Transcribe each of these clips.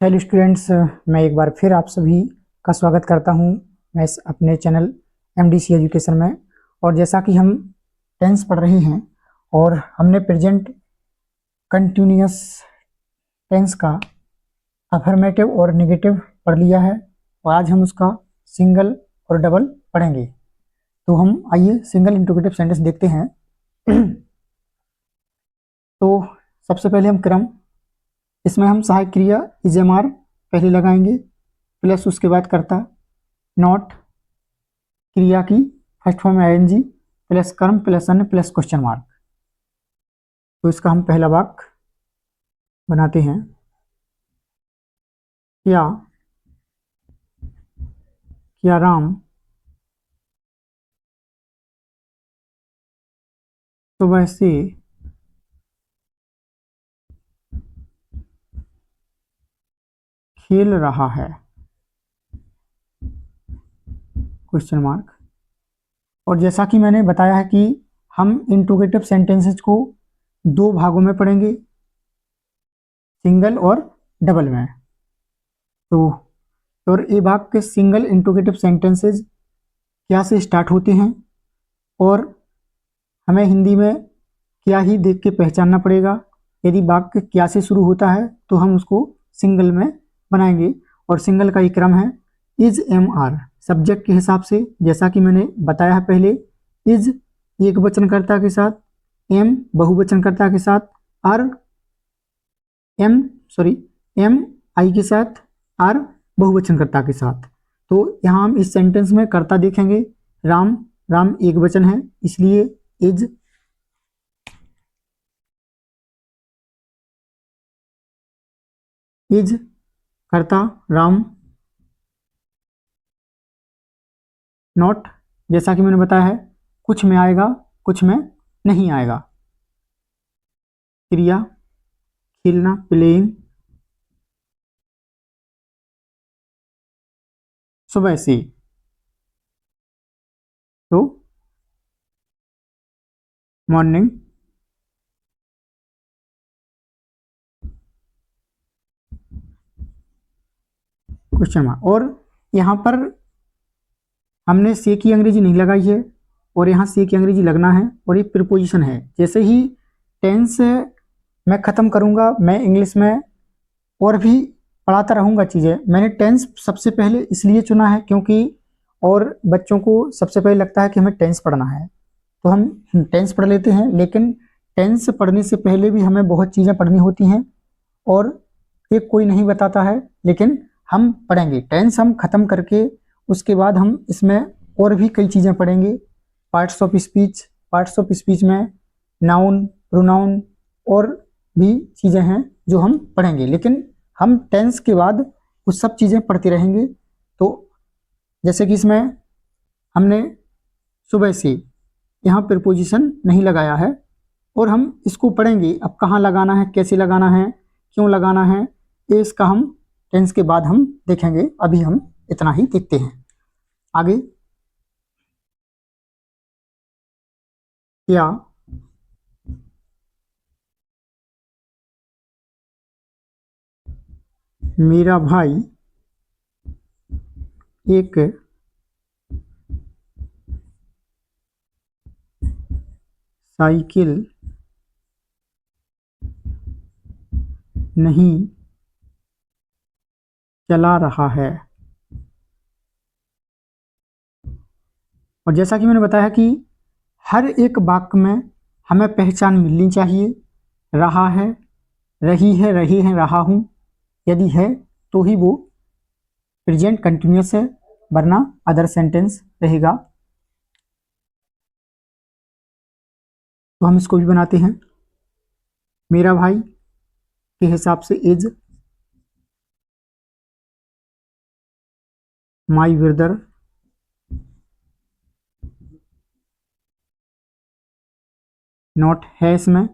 Hello students, मैं एक बार फिर आप सभी का स्वागत करता हूं मैं इस अपने चैनल एमडीसी एजुकेशन में। और जैसा कि हम टेंस पढ़ रहे हैं और हमने प्रेजेंट कंटिन्यूअस टेंस का अफर्मेटिव और नेगेटिव पढ़ लिया है और आज हम उसका सिंगल और डबल पढ़ेंगे। तो हम आइए सिंगल इंट्रोगेटिव सेंटेंस देखते हैं। तो सबसे पहले हम क्रम, इसमें हम सहायक क्रिया इजेमार पहले लगाएंगे, प्लस उसके बाद कर्ता, नॉट क्रिया की फर्स्ट फॉर्म में आईएनजी, प्लस कर्म प्लस अन्य प्लस क्वेश्चन मार्क। तो इसका हम पहला वाक्य बनाते हैं। क्या क्या राम सुबह से खेल रहा है, क्वेश्चन मार्क। और जैसा कि मैंने बताया है कि हम इंट्रोगेटिव सेंटेंसेस को दो भागों में पढ़ेंगे, सिंगल और डबल में। तो और ये भाग के सिंगल इंट्रोगेटिव सेंटेंसेस क्या से स्टार्ट होते हैं और हमें हिंदी में क्या ही देख के पहचानना पड़ेगा। यदि वाक्य क्या से शुरू होता है तो हम उसको सिंगल में बनाएंगे। और सिंगल का एक क्रम है इज एम आर, सब्जेक्ट के हिसाब से, जैसा कि मैंने बताया है पहले। इज एक वचनकर्ता के साथ, एम बहुवचनकर्ता के साथ, आर एम सॉरी एम आई के साथ, आर बहुवचनकर्ता के साथ। तो यहाँ हम इस सेंटेंस में कर्ता देखेंगे राम। राम एक वचन है इसलिए इज, इज कर्ता राम। नॉट, जैसा कि मैंने बताया है, कुछ में आएगा कुछ में नहीं आएगा। क्रिया खेलना, प्लेइंग, सुबह से। तो मॉर्निंग, क्वेश्चन मार्क। और यहाँ पर हमने से की अंग्रेजी नहीं लगाई है और यहाँ से की अंग्रेजी लगना है और ये प्रीपोजिशन है। जैसे ही टेंस मैं ख़त्म करूँगा, मैं इंग्लिश में और भी पढ़ाता रहूँगा चीज़ें। मैंने टेंस सबसे पहले इसलिए चुना है क्योंकि और बच्चों को सबसे पहले लगता है कि हमें टेंस पढ़ना है तो हम टेंस पढ़ लेते हैं, लेकिन टेंस पढ़ने से पहले भी हमें बहुत चीज़ें पढ़नी होती हैं और ये कोई नहीं बताता है, लेकिन हम पढ़ेंगे। टेंस हम खत्म करके उसके बाद हम इसमें और भी कई चीज़ें पढ़ेंगे। Parts of speech, parts of speech में नाउन, प्रोनाउन और भी चीज़ें हैं जो हम पढ़ेंगे, लेकिन हम टेंस के बाद वो सब चीज़ें पढ़ते रहेंगे। तो जैसे कि इसमें हमने सुबह से यहाँ प्रीपोजिशन नहीं लगाया है और हम इसको पढ़ेंगे। अब कहाँ लगाना है, कैसे लगाना है, क्यों लगाना है, ये इसका हम टेंस के बाद हम देखेंगे। अभी हम इतना ही देखते हैं आगे। क्या मेरा भाई एक साइकिल नहीं चला रहा है। और जैसा कि मैंने बताया कि हर एक वाक्य में हमें पहचान मिलनी चाहिए। रहा है, रही है, रही है, रहा हूँ, यदि है तो ही वो प्रेजेंट कंटिन्यूअस है, वरना अदर सेंटेंस रहेगा। तो हम इसको भी बनाते हैं। मेरा भाई के हिसाब से इज, माई ब्रदर, नॉट है इसमें,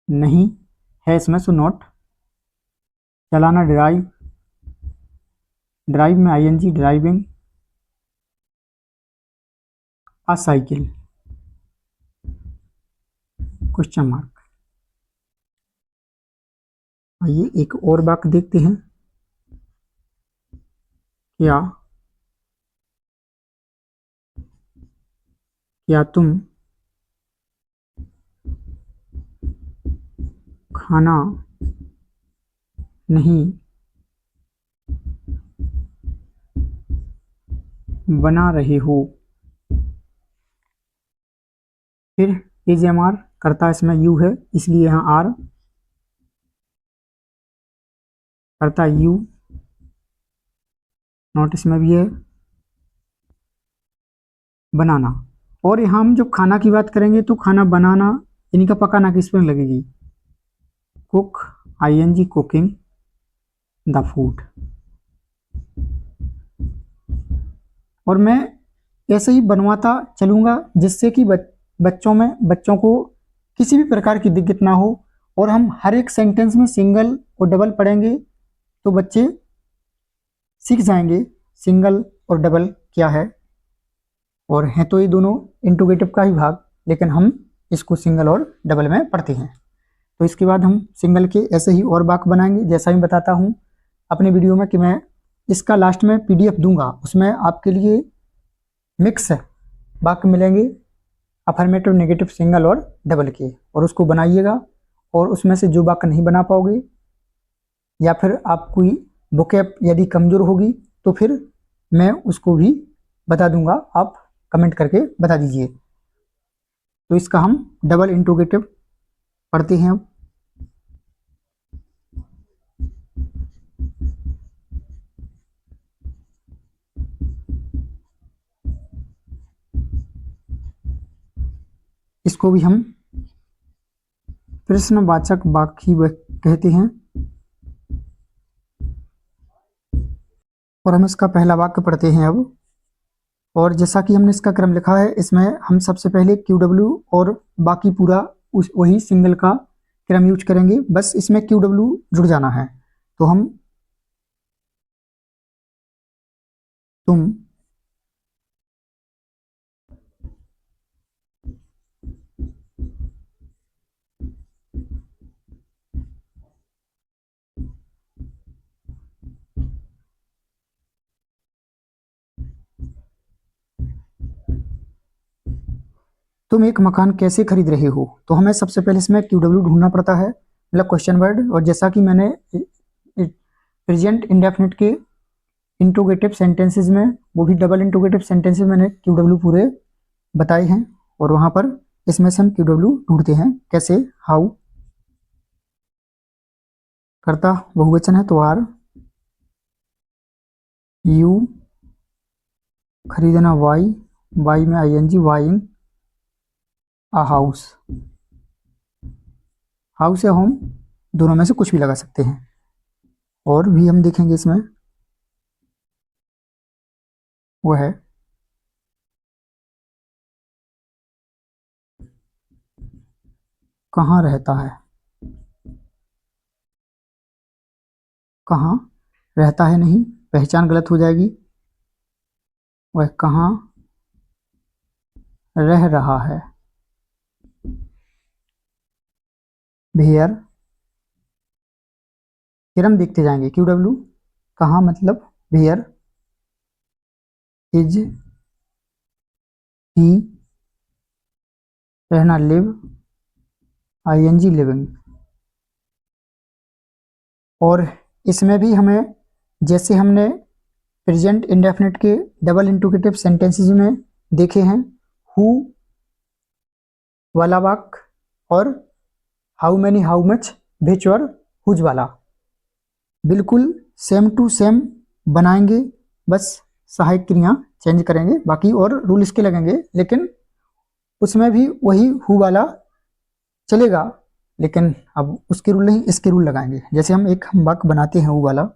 नहीं है इसमें, सो नॉट। चलाना ड्राइव, ड्राइव में आईएनजी, ड्राइविंग। आ साइकिल, क्वेश्चन मार्क। आइए एक और वाक्य देखते हैं। क्या तुम खाना नहीं बना रहे हो? फिर इज एम आर करता इसमें यू है, इसलिए यहाँ आर करता यू, नोट इसमें भी है बनाना। और यहाँ हम जब खाना की बात करेंगे तो खाना बनाना इनका पकाना किस में लगेगी? Cook, I N G, cooking the food. और मैं ऐसे ही बनवाता चलूँगा जिससे कि बच्चों को किसी भी प्रकार की दिक्कत ना हो। और हम हर एक सेंटेंस में सिंगल और डबल पढ़ेंगे तो बच्चे सीख जाएंगे सिंगल और डबल क्या है। और हैं तो ये दोनों इंट्रोगेटिव का ही भाग, लेकिन हम इसको सिंगल और डबल में पढ़ते हैं। तो इसके बाद हम सिंगल के ऐसे ही और वाक्य बनाएंगे। जैसा मैं बताता हूँ अपने वीडियो में कि मैं इसका लास्ट में पीडीएफ दूंगा, उसमें आपके लिए मिक्स वाक्य मिलेंगे अफर्मेटिव, नेगेटिव, सिंगल और डबल के, और उसको बनाइएगा। और उसमें से जो वाक्य नहीं बना पाओगे या फिर आपकी वोकैब यदि कमज़ोर होगी तो फिर मैं उसको भी बता दूंगा, आप कमेंट करके बता दीजिए। तो इसका हम डबल इंट्रोगेटिव पढ़ते हैं अब। इसको भी हम प्रश्नवाचक वाक्य कहते हैं। और हम इसका पहला वाक्य पढ़ते हैं अब। और जैसा कि हमने इसका क्रम लिखा है, इसमें हम सबसे पहले क्यू डब्ल्यू और बाकी पूरा वही सिंगल का क्रम यूज करेंगे, बस इसमें क्यू डब्ल्यू जुड़ जाना है। तो हम तुम तुम एक मकान कैसे खरीद रहे हो? तो हमें सबसे पहले इसमें क्यू डब्ल्यू ढूंढना पड़ता है, मतलब क्वेश्चन वर्ड। और जैसा कि मैंने प्रेजेंट इंडेफिनिट के इंट्रोगेटिव सेंटेंसेस में, वो भी डबल इंट्रोगेटिव सेंटेंसेस, मैंने क्यू डब्ल्यू पूरे बताए हैं। और वहाँ पर इसमें से हम क्यू डब्ल्यू ढूंढते हैं कैसे। हाउ करता बहुवचन है तो आर, यू खरीदना वाई, वाई में I N G, buying a house. House या होम दोनों में से कुछ भी लगा सकते हैं। और भी हम देखेंगे इसमें, वो है कहाँ रहता है। कहाँ रहता है नहीं, पहचान गलत हो जाएगी। वह कहाँ रह रहा है। वेयर, फिर हम देखते जाएंगे क्यू डब्ल्यू कहाँ मतलब वेयर, इज ही रहना, live I N G living. और इसमें भी हमें, जैसे हमने प्रेजेंट इंडेफिनिट के डबल इंट्रोगेटिव सेंटेंसेस में देखे हैं, हु वाला वाक्य और how many, how much, which और हुज वाला बिल्कुल सेम टू सेम बनाएंगे, बस सहायक क्रिया चेंज करेंगे, बाकी और रूल इसके लगेंगे। लेकिन उसमें भी वही हु वाला चलेगा, लेकिन अब उसके रूल नहीं, इसके रूल लगाएंगे। जैसे हम एक वाक्य बनाते हैं हु वाला,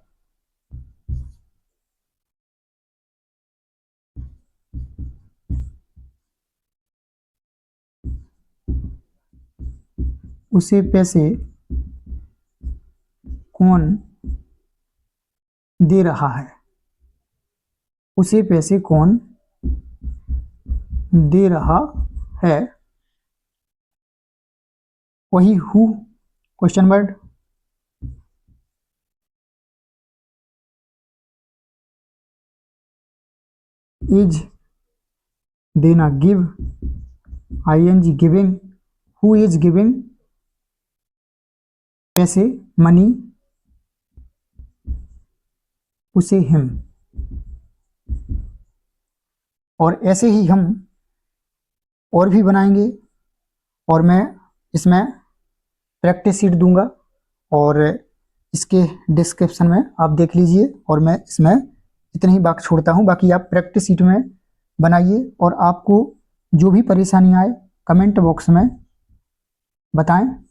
उसे पैसे कौन दे रहा है। उसे पैसे कौन दे रहा है, वही हु क्वेश्चन वर्ड इज देना, give ing giving, who is giving पैसे मनी, उसे हिम। और ऐसे ही हम और भी बनाएंगे और मैं इसमें प्रैक्टिस शीट दूंगा और इसके डिस्क्रिप्शन में आप देख लीजिए और मैं इसमें इतने ही बात छोड़ता हूं, बाकी आप प्रैक्टिस शीट में बनाइए और आपको जो भी परेशानी आए कमेंट बॉक्स में बताएं।